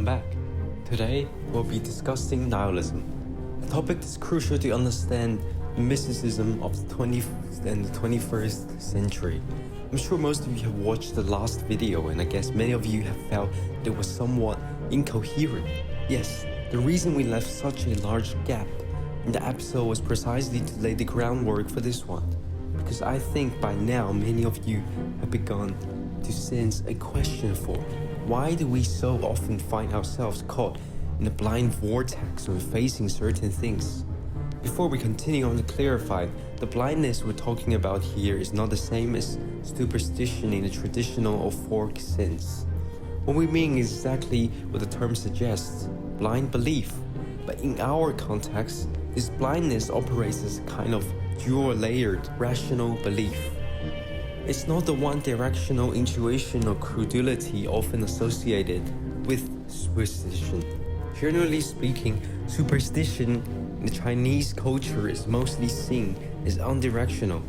welcome back. Today, we'll be discussing nihilism, a topic that's crucial to understand the mysticism of the 20th and the 21st century. I'm sure most of you have watched the last video, and I guess many of you have felt it was somewhat incoherent. Yes, the reason we left such a large gap in the episode was precisely to lay the groundwork for this one, because I think by now many of you have begun to sense a question for why do we so often find ourselves caught in a blind vortex when facing certain things. Before we continue on to clarify, the blindness we're talking about here is not the same as superstition in a traditional or folk sense. What we mean is exactly what the term suggests, blind belief. But in our context, this blindness operates as a kind of dual-layered rational belief. It's not the one-directional intuition or credulity often associated with superstition. Generally speaking, superstition in the Chinese culture is mostly seen as unidirectional,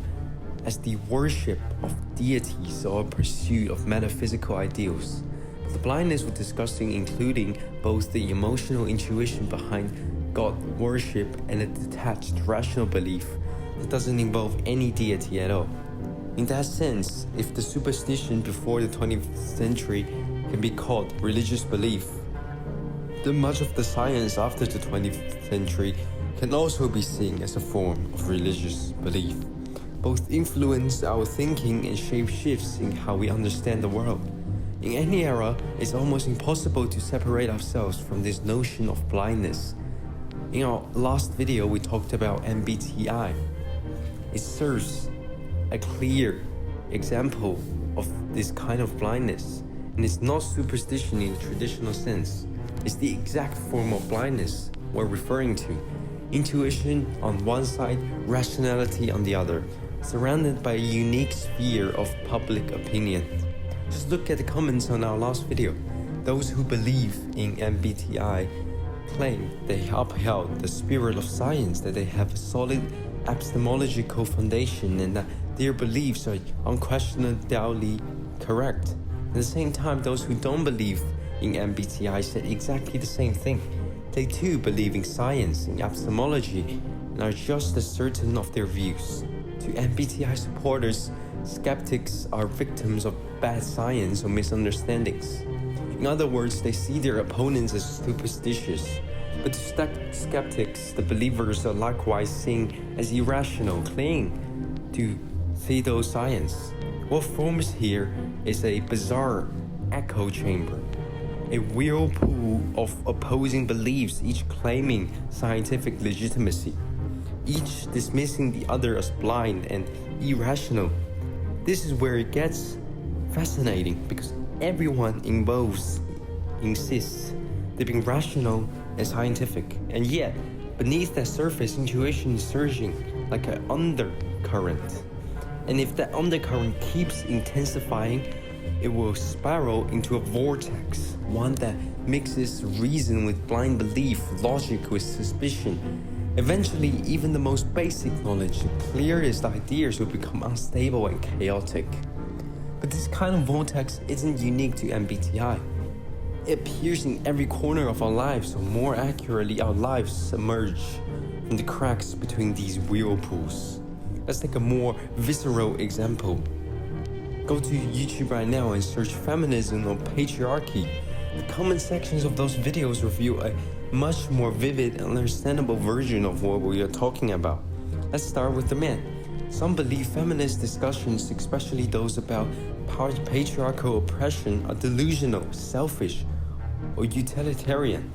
as the worship of deities or pursuit of metaphysical ideals. But the blindness we're discussing including both the emotional intuition behind God worship and a detached rational belief that doesn't involve any deity at all. In that sense, if the superstition before the 20th century can be called religious belief, then much of the science after the 20th century can also be seen as a form of religious belief. Both influence our thinking and shape shifts in how we understand the world. In any era, it's almost impossible to separate ourselves from this notion of blindness. In our last video, we talked about MBTI. It serves a clear example of this kind of blindness, and it's not superstition in the traditional sense. It's the exact form of blindness we're referring to. Intuition on one side, rationality on the other, surrounded by a unique sphere of public opinion. Just look at the comments on our last video. Those who believe in MBTI claim they upheld the spirit of science, that they have a solid epistemological foundation, and that their beliefs are unquestionably correct. At the same time, those who don't believe in MBTI said exactly the same thing. They too believe in science, in epistemology, and are just as certain of their views. To MBTI supporters, skeptics are victims of bad science or misunderstandings. In other words, they see their opponents as superstitious. But to skeptics, the believers are likewise seen as irrational, clinging to pseudoscience. What forms here is a bizarre echo chamber, a whirlpool of opposing beliefs, each claiming scientific legitimacy, each dismissing the other as blind and irrational. This is where it gets fascinating, because everyone involved insists they're being rational and scientific, and yet beneath that surface, intuition is surging like an undercurrent. And if that undercurrent keeps intensifying, it will spiral into a vortex, one that mixes reason with blind belief, logic with suspicion. Eventually, even the most basic knowledge, the clearest ideas will become unstable and chaotic. But this kind of vortex isn't unique to MBTI. It appears in every corner of our lives, or more accurately, our lives emerge from the cracks between these whirlpools. Let's take a more visceral example. Go to YouTube right now and search feminism or patriarchy. The comment sections of those videos reveal a much more vivid and understandable version of what we are talking about. Let's start with the men. Some believe feminist discussions, especially those about patriarchal oppression, are delusional, selfish, or utilitarian.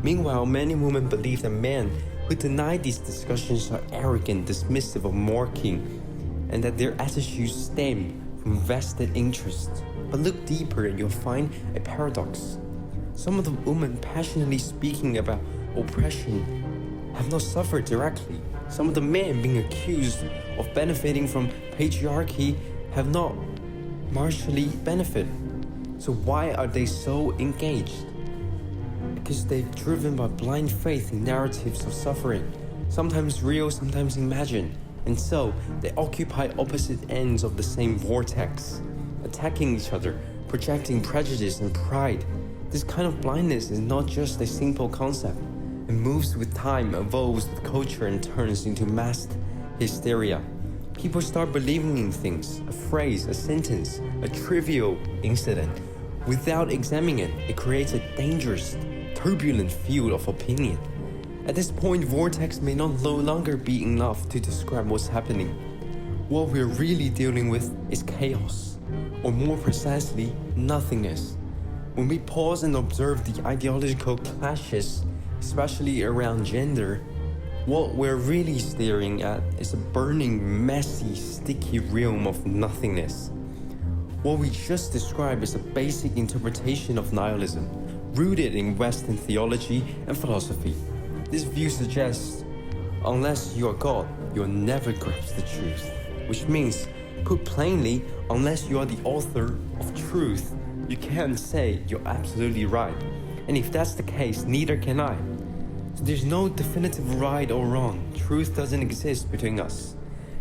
Meanwhile, many women believe that men who deny these discussions are arrogant, dismissive, or mocking, and that their attitudes stem from vested interests. But look deeper and you'll find a paradox. Some of the women passionately speaking about oppression have not suffered directly. Some of the men being accused of benefiting from patriarchy have not marginally benefited. So why are they so engaged? Because they're driven by blind faith in narratives of suffering, sometimes real, sometimes imagined. And so they occupy opposite ends of the same vortex, attacking each other, projecting prejudice and pride. This kind of blindness is not just a simple concept. It moves with time, evolves with culture, and turns into mass hysteria. People start believing in things, a phrase, a sentence, a trivial incident. Without examining it, it creates a dangerous, turbulent field of opinion. At this point, vortex may no longer be enough to describe what's happening. What we're really dealing with is chaos, or more precisely, nothingness. When we pause and observe the ideological clashes, especially around gender, what we're really staring at is a burning, messy, sticky realm of nothingness. What we just described is a basic interpretation of nihilism, rooted in Western theology and philosophy. This view suggests, unless you are God, you'll never grasp the truth. Which means, put plainly, unless you are the author of truth, you can't say you're absolutely right. And if that's the case, neither can I. So there's no definitive right or wrong. Truth doesn't exist between us.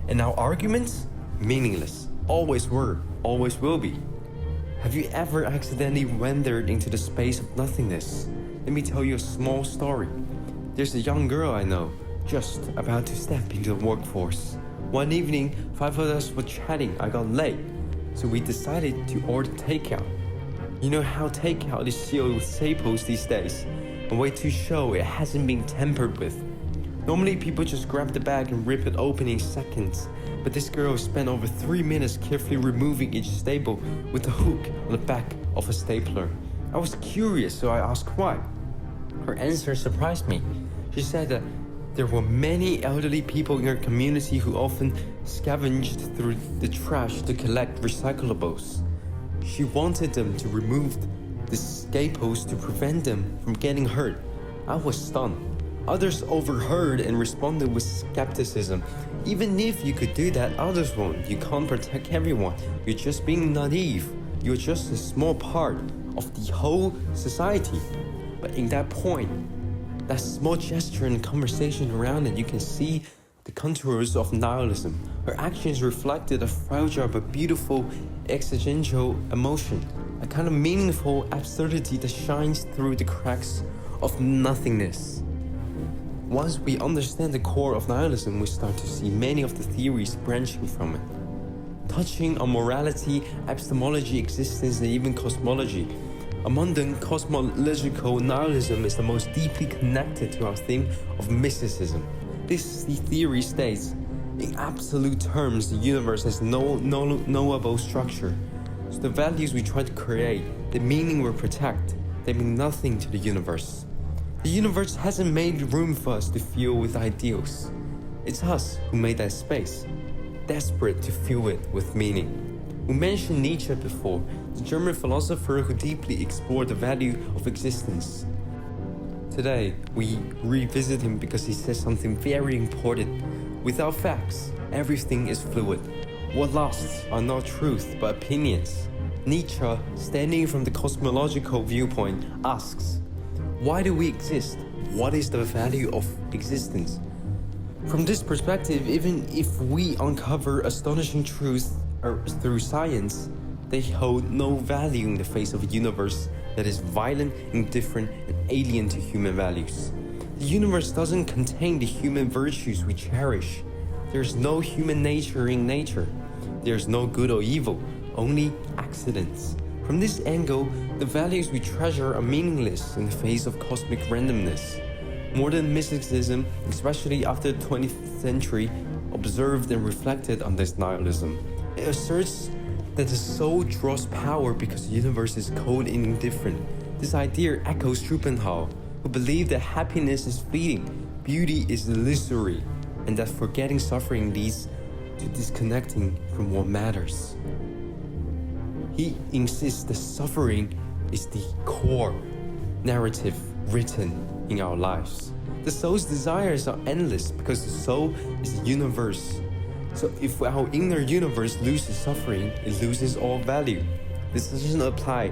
And our arguments? Meaningless. Always were, always will be. Have you ever accidentally wandered into the space of nothingness? Let me tell you a small story. There's a young girl I know, just about to step into the workforce. One evening, 5 of us were chatting. I got late, so we decided to order takeout. You know how takeout is sealed with staples these days, a way to show it hasn't been tampered with. Normally people just grab the bag and rip it open in seconds, but this girl spent over 3 minutes carefully removing each staple with a hook on the back of a stapler. I was curious, so I asked why. Her answer surprised me. She said that there were many elderly people in her community who often scavenged through the trash to collect recyclables. She wanted them to remove the staples to prevent them from getting hurt. I was stunned. Others overheard and responded with skepticism. Even if you could do that, others won't. You can't protect everyone. You're just being naive. You're just a small part of the whole society. But in that point, that small gesture and conversation around it, you can see the contours of nihilism. Her actions reflected a fragile but beautiful existential emotion, a kind of meaningful absurdity that shines through the cracks of nothingness. Once we understand the core of nihilism, we start to see many of the theories branching from it, touching on morality, epistemology, existence, and even cosmology. Among them, cosmological nihilism is the most deeply connected to our theme of mysticism. This theory states, in absolute terms, the universe has no knowable structure. So the values we try to create, the meaning we protect, they mean nothing to the universe. The universe hasn't made room for us to fill with ideals. It's us who made that space, desperate to fill it with meaning. We mentioned Nietzsche before, the German philosopher who deeply explored the value of existence. Today, we revisit him because he says something very important. Without facts, everything is fluid. What lasts are not truth, but opinions. Nietzsche, standing from the cosmological viewpoint, asks, why do we exist? What is the value of existence? From this perspective, even if we uncover astonishing truths through science, they hold no value in the face of a universe that is violent, indifferent, and alien to human values. The universe doesn't contain the human virtues we cherish. There's no human nature in nature. There's no good or evil, only accidents. From this angle, the values we treasure are meaningless in the face of cosmic randomness. Modern mysticism, especially after the 20th century, observed and reflected on this nihilism. It asserts that the soul draws power because the universe is cold and indifferent. This idea echoes Schopenhauer, who believed that happiness is fleeting, beauty is illusory, and that forgetting suffering leads to disconnecting from what matters. He insists that suffering is the core narrative written in our lives. The soul's desires are endless because the soul is the universe. So if our inner universe loses suffering, it loses all value. This doesn't apply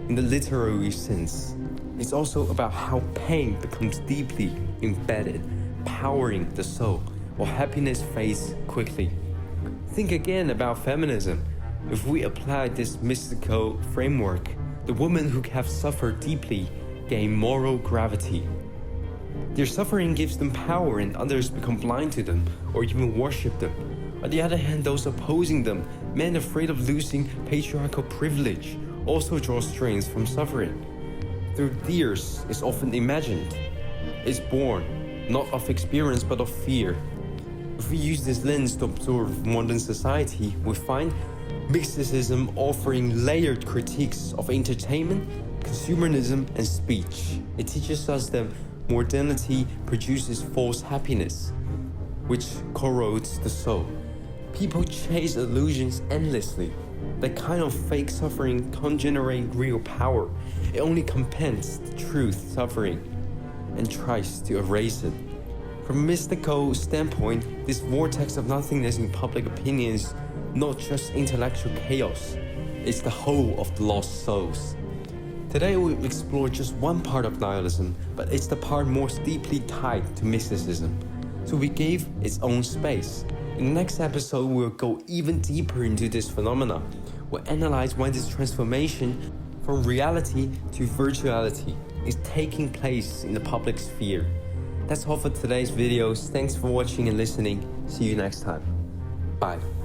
in the literary sense. It's also about how pain becomes deeply embedded, powering the soul, while happiness fades quickly. Think again about feminism. If we apply this mystical framework, The women who have suffered deeply gain moral gravity. Their suffering gives them power and others become blind to them or even worship them. On the other hand, those opposing them, men afraid of losing patriarchal privilege, also draw strength from suffering. Their theirs is often imagined. It's born, not of experience but of fear. If we use this lens to observe modern society, we find mysticism offering layered critiques of entertainment, consumerism, and speech. It teaches us that modernity produces false happiness, which corrodes the soul. People chase illusions endlessly. That kind of fake suffering can't generate real power. It only compensates the truth suffering and tries to erase it. From a mystical standpoint, this vortex of nothingness in public opinion is not just intellectual chaos, it's the whole of the lost souls. Today we'll explore just one part of nihilism, but it's the part most deeply tied to mysticism. So we gave its own space. In the next episode, we'll go even deeper into this phenomena. We'll analyze why this transformation from reality to virtuality is taking place in the public sphere. That's all for today's videos. Thanks for watching and listening. See you next time. Bye.